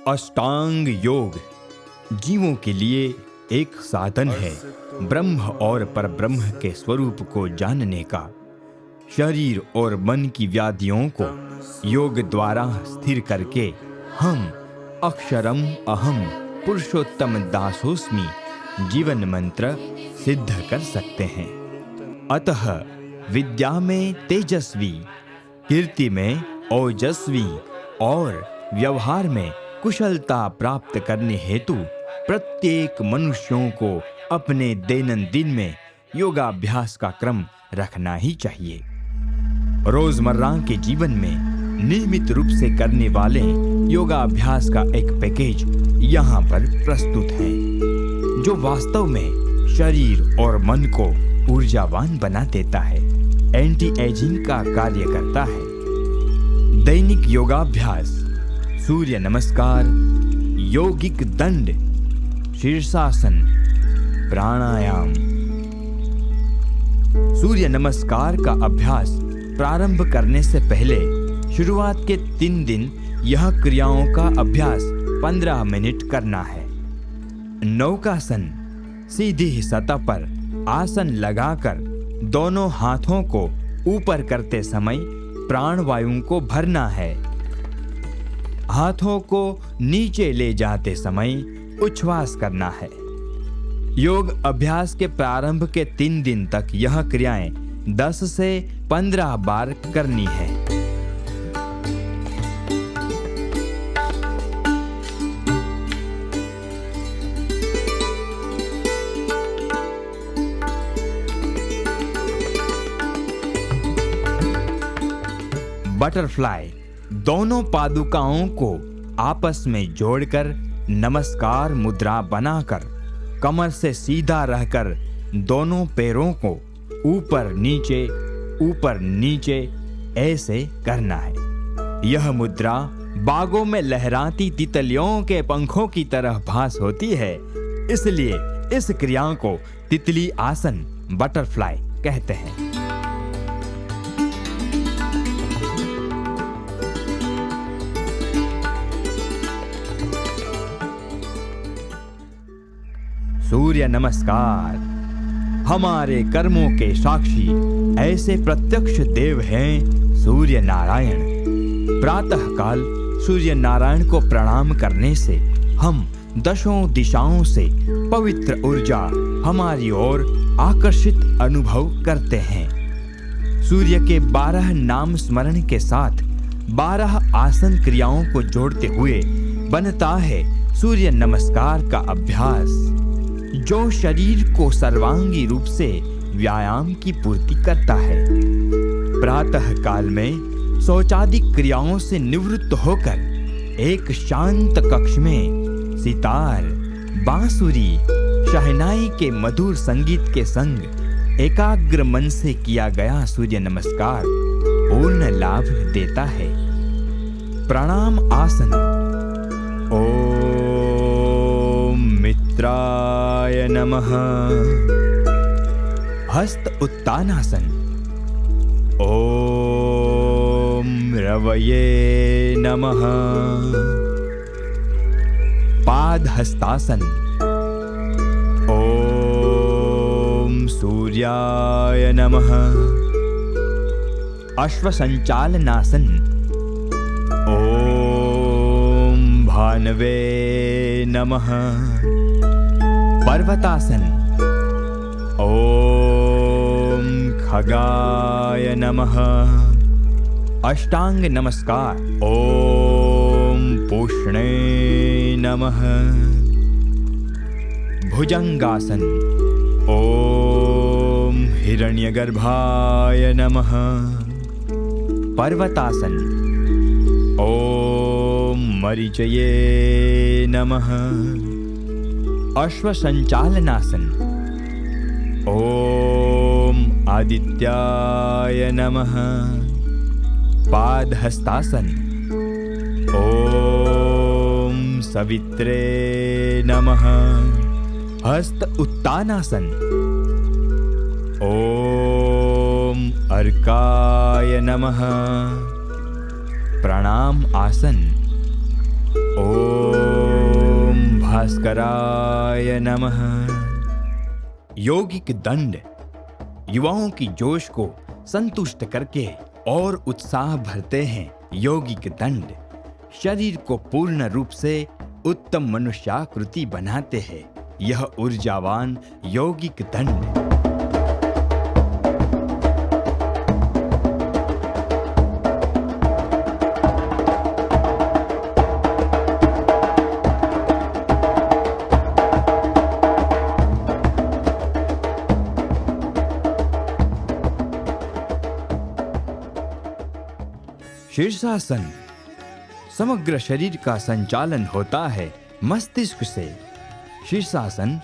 अष्टांग योग जीवों के लिए एक साधन है ब्रह्म और परब्रह्म के स्वरूप को जानने का। शरीर और मन की व्याधियों को योग द्वारा स्थिर करके हम अक्षरम अहम पुरुषोत्तम दासोस्मि जीवन मंत्र सिद्ध कर सकते हैं। अतः विद्या में तेजस्वी, कीर्ति में ओजस्वी और व्यवहार में कुशलता प्राप्त करने हेतु प्रत्येक मनुष्यों को अपने दैनंदिन में योगाभ्यास का क्रम रखना ही चाहिए। रोजमर्रा के जीवन में नियमित रूप से करने वाले योगाभ्यास का एक पैकेज यहाँ पर प्रस्तुत है, जो वास्तव में शरीर और मन को ऊर्जावान बना देता है, एंटी एजिंग का कार्य करता है। दैनिक योगाभ्यास: सूर्य नमस्कार, यौगिक दंड, शीर्षासन, प्राणायाम। सूर्य नमस्कार का अभ्यास प्रारंभ करने से पहले शुरुआत के 3 दिन यह क्रियाओं का अभ्यास 15 मिनट करना है। नौकासन: सीधी सतह पर आसन लगाकर दोनों हाथों को ऊपर करते समय प्राणवायु को भरना है। हाथों को नीचे ले जाते समय उच्छ्वास करना है। योग अभ्यास के प्रारंभ के 3 दिन तक यह क्रियाएं 10 से 15 बार करनी है। बटरफ्लाई: दोनों पादुकाओं को आपस में जोड़कर नमस्कार मुद्रा बनाकर कमर से सीधा रहकर दोनों पैरों को ऊपर नीचे ऐसे करना है। यह मुद्रा बागों में लहराती तितलियों के पंखों की तरह भास होती है, इसलिए इस क्रिया को तितली आसन, बटरफ्लाई कहते हैं। सूर्य नमस्कार: हमारे कर्मों के साक्षी ऐसे प्रत्यक्ष देव हैं सूर्य नारायण। प्रातः काल सूर्य नारायण को प्रणाम करने से हम दशों दिशाओं से पवित्र ऊर्जा हमारी ओर आकर्षित अनुभव करते हैं। सूर्य के 12 नाम स्मरण के साथ 12 आसन क्रियाओं को जोड़ते हुए बनता है सूर्य नमस्कार का अभ्यास, जो शरीर को सर्वांगी रूप से व्यायाम की पूर्ति करता है। प्रातः काल में शौचादि क्रियाओं से निवृत्त होकर एक शांत कक्ष में सितार, बांसुरी, शहनाई के मधुर संगीत के संग एकाग्र मन से किया गया सूर्य नमस्कार पूर्ण लाभ देता है। प्रणाम आसन: ओम मित्राय नमः। हस्त उत्तानासन: ओम रवये नमः। पाद हस्तासन: ओम सूर्याय नमः। अश्वसंचालनासन: ओम भानवे नमः। पर्वतासन: ओम खगाय नमः। अष्टांग नमस्कार: ओम पूष्णे नमः। भुजंगासन: ओम हिरण्यगर्भाय नमः। पर्वतासन: ओम मरीचये नमः। अश्वसंचालनासन: ओम आदित्याय नमः। पादहस्तासन: ओम सवित्रे नमः। हस्त उत्तानासन: ओम अर्काय नमः। प्रणाम आसन: ओम भास्कराय नमः। यौगिक दंड युवाओं की जोश को संतुष्ट करके और उत्साह भरते हैं। यौगिक दंड शरीर को पूर्ण रूप से उत्तम मनुष्याकृति बनाते हैं। यह ऊर्जावान यौगिक दंड शीर्षासन समग्र शरीर का संचालन होता है मस्तिष्क से। शीर्षासन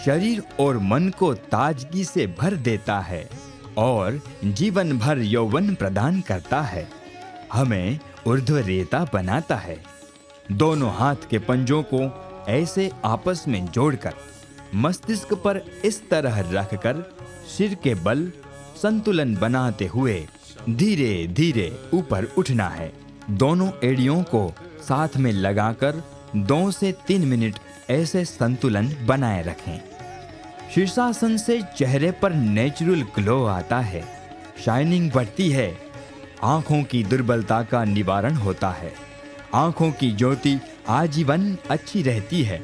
शरीर और मन को ताजगी से भर देता है और जीवन भर यौवन प्रदान करता है। हमें ऊर्ध्वरेता बनाता है। दोनों हाथ के पंजों को ऐसे आपस में जोड़कर मस्तिष्क पर इस तरह रखकर सिर के बल संतुलन बनाते हुए धीरे धीरे ऊपर उठना है। दोनों एड़ियों को साथ में लगाकर 2 से 3 मिनट ऐसे संतुलन बनाए रखें। शीर्षासन से चेहरे पर नेचुरल ग्लो आता है, शाइनिंग बढ़ती है, आंखों की दुर्बलता का निवारण होता है, आंखों की ज्योति आजीवन अच्छी रहती है।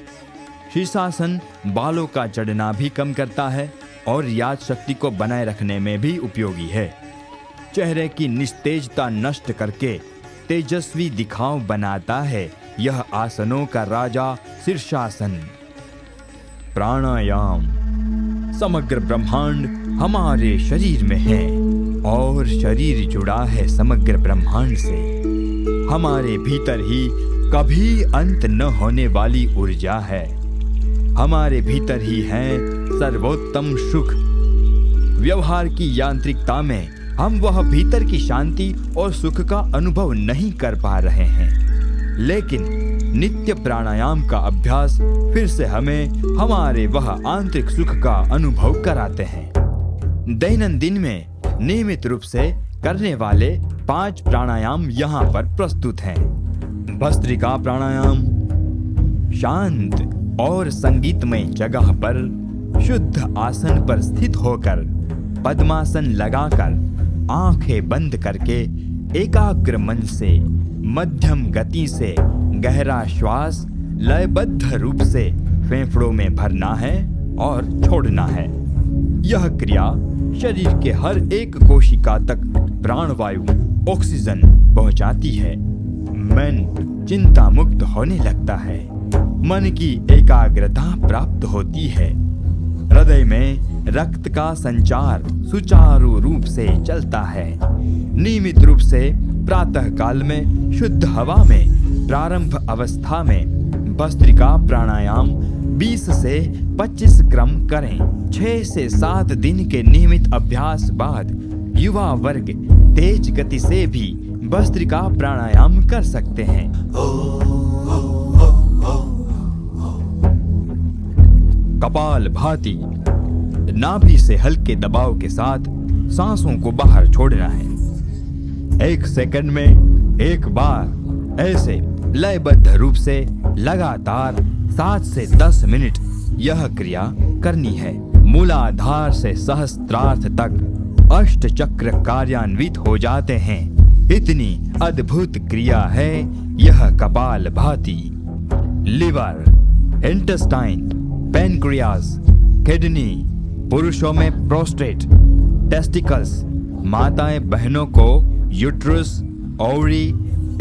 शीर्षासन बालों का चढ़ना भी कम करता है और याद शक्ति को बनाए रखने में भी उपयोगी है। चेहरे की निस्तेजता नष्ट करके तेजस्वी दिखाव बनाता है। यह आसनों का राजा शीर्षासन। प्राणायाम समग्र ब्रह्मांड हमारे शरीर में है और शरीर जुड़ा है समग्र ब्रह्मांड से। हमारे भीतर ही कभी अंत न होने वाली ऊर्जा है। हमारे भीतर ही है सर्वोत्तम सुख। व्यवहार की यांत्रिकता में हम वह भीतर की शांति और सुख का अनुभव नहीं कर पा रहे हैं, लेकिन नित्य प्राणायाम का अभ्यास फिर से हमें हमारे वह आंतरिक सुख का अनुभव कराते हैं। दैनंदिन में नियमित रूप से करने वाले 5 प्राणायाम यहाँ पर प्रस्तुत हैं। भस्त्रिका प्राणायाम शांत और संगीतमय जगह पर शुद्ध आसन पर स्थित होकर पद्मासन लगाकर आंखें बंद करके एकाग्र मन से मध्यम गति से गहरा श्वास लयबद्ध रूप से फेफड़ों में भरना है और छोड़ना है। यह क्रिया शरीर के हर एक कोशिका तक प्राणवायु ऑक्सीजन पहुंचाती है। मन चिंता मुक्त होने लगता है। मन की एकाग्रता प्राप्त होती है। हृदय में रक्त का संचार सुचारू रूप से चलता है। नियमित रूप से प्रातः काल में शुद्ध हवा में प्रारंभ अवस्था में भस्त्रिका प्राणायाम 20 से 25 क्रम करें। 6 से 7 दिन के नियमित अभ्यास बाद युवा वर्ग तेज गति से भी भस्त्रिका प्राणायाम कर सकते हैं। कपाल भाती नाभि से हल्के दबाव के साथ सांसों को बाहर छोड़ना है। 1 सेकंड में 1 बार ऐसे लयबद्ध रूप से लगातार 7 से 10 मिनट यह क्रिया करनी है। मूलाधार से सहस्त्रार्थ तक अष्ट चक्र कार्यान्वित हो जाते हैं। इतनी अद्भुत क्रिया है यह कपाल भाती। लिवर, इंटेस्टाइन, पैनक्रियास, किडनी, पुरुषों में प्रोस्टेट, टेस्टिकल्स, माताएं बहनों को यूट्रस, ओवरी,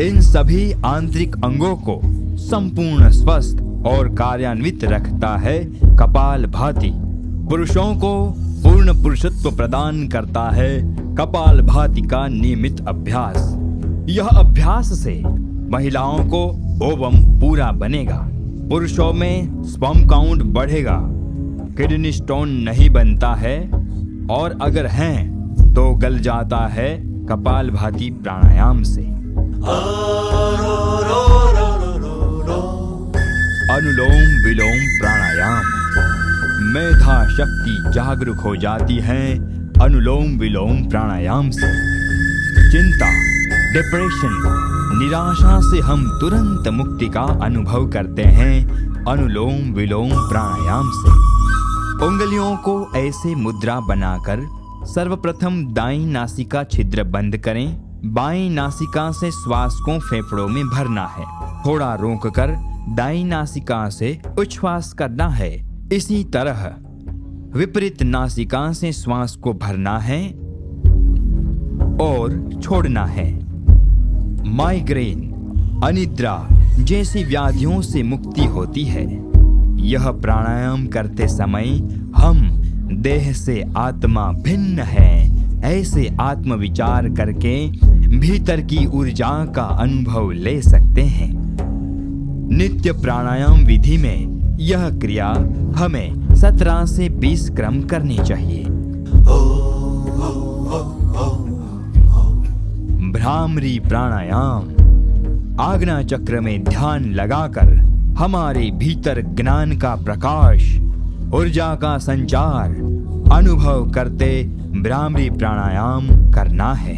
इन सभी आंतरिक अंगों को संपूर्ण स्वस्थ और कार्यान्वित रखता है कपाल भाती। पुरुषों को पूर्ण पुरुषत्व प्रदान करता है कपाल भाती का नियमित अभ्यास। यह अभ्यास से महिलाओं को ओवम पूरा बनेगा, पुरुषों में स्पर्म काउंट बढ़ेगा, किडनी स्टोन नहीं बनता है और अगर हैं तो गल जाता है कपाल भाती प्राणायाम से। अनुलोम विलोम प्राणायाम मेधा शक्ति जागरूक हो जाती है अनुलोम विलोम प्राणायाम से। चिंता, डिप्रेशन, निराशा से हम तुरंत मुक्ति का अनुभव करते हैं अनुलोम विलोम प्राणायाम से। उंगलियों को ऐसे मुद्रा बनाकर सर्वप्रथम दाईं नासिका छिद्र बंद करें। बाईं नासिका से श्वास को फेफड़ों में भरना है। थोड़ा रोककर दाईं नासिका से उच्छ्वास करना है। इसी तरह विपरीत नासिका से श्वास को भरना है और छोड़ना है। माइग्रेन, अनिद्रा जैसी व्याधियों से मुक्ति होती है। यह प्राणायाम करते समय हम देह से आत्मा भिन्न है ऐसे आत्मविचार करके भीतर की ऊर्जा का अनुभव ले सकते हैं। नित्य प्राणायाम विधि में यह क्रिया हमें 17 से 20 क्रम करनी चाहिए। भ्रामरी प्राणायाम आज्ञा चक्र में ध्यान लगाकर हमारे भीतर ज्ञान का प्रकाश, ऊर्जा का संचार अनुभव करते भ्रामरी प्राणायाम करना है।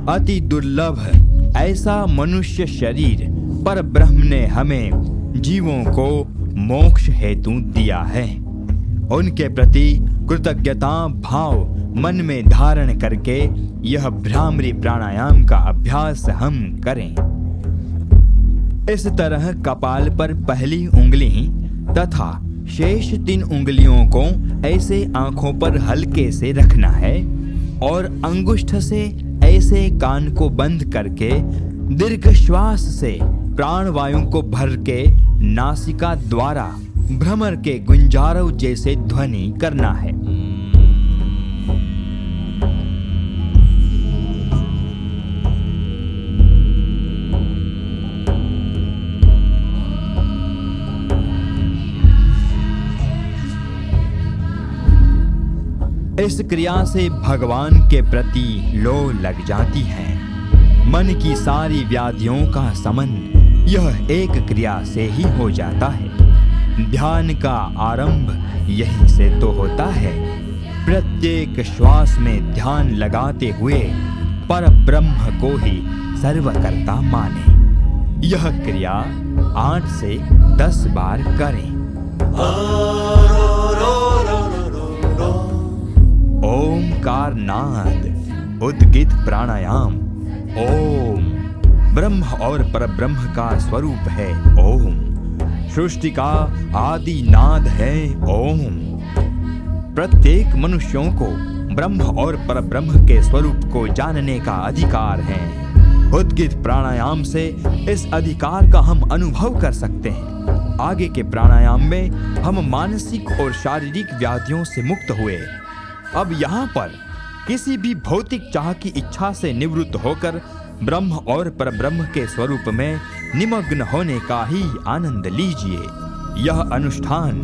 अति दुर्लभ ऐसा मनुष्य शरीर पर ब्रह्म ने हमें जीवों को मोक्ष हेतु दिया है। उनके प्रति कृतज्ञता भाव मन में धारण करके यह भ्रामरी प्राणायाम का अभ्यास हम करें। इस तरह कपाल पर पहली उंगली तथा शेष 3 उंगलियों को ऐसे आंखों पर हल्के से रखना है और अंगुष्ठ से ऐसे कान को बंद करके दीर्घ श्वास से प्राणवायु को भर के नासिका द्वारा भ्रमर के गुंजारव जैसे ध्वनि करना है। इस क्रिया से भगवान के प्रति लो लग जाती है। मन की सारी व्याधियों का समन यह एक क्रिया से ही हो जाता है। ध्यान का आरंभ यही से तो होता है। प्रत्येक श्वास में ध्यान लगाते हुए पर ब्रह्म को ही सर्वकर्ता माने। यह क्रिया 8 से 10 बार करें। ओमकार नाद उद्गित प्राणायाम। ओम ब्रह्म और परब्रह्म का स्वरूप है। ओम सृष्टि का आदि नाद है। ओम प्रत्येक मनुष्यों को ब्रह्म और परब्रह्म के स्वरूप को जानने का अधिकार है। उद्गित प्राणायाम से इस अधिकार का हम अनुभव कर सकते हैं। आगे के प्राणायाम में हम मानसिक और शारीरिक व्याधियों से मुक्त हुए। अब यहाँ पर किसी भी भौतिक चाह की इच्छा से निवृत्त होकर ब्रह्म और परब्रह्म के स्वरूप में निमग्न होने का ही आनंद लीजिए। यह अनुष्ठान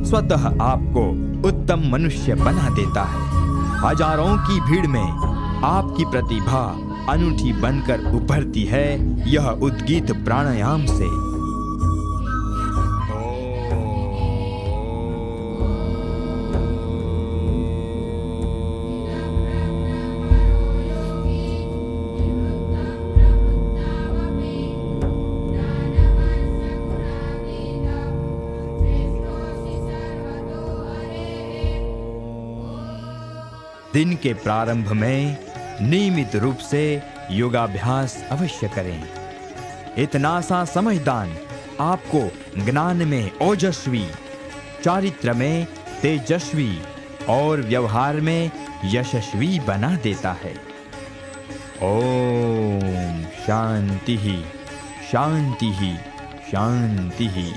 स्वतः आपको उत्तम मनुष्य बना देता है। हजारों की भीड़ में आपकी प्रतिभा अनूठी बनकर उभरती है यह उद्गीत प्राणायाम से। दिन के प्रारंभ में नियमित रूप से योगाभ्यास अवश्य करें। इतना सा समझदान आपको ज्ञान में ओजस्वी, चारित्र में तेजस्वी और व्यवहार में यशस्वी बना देता है। ओम शांति शांति शांति।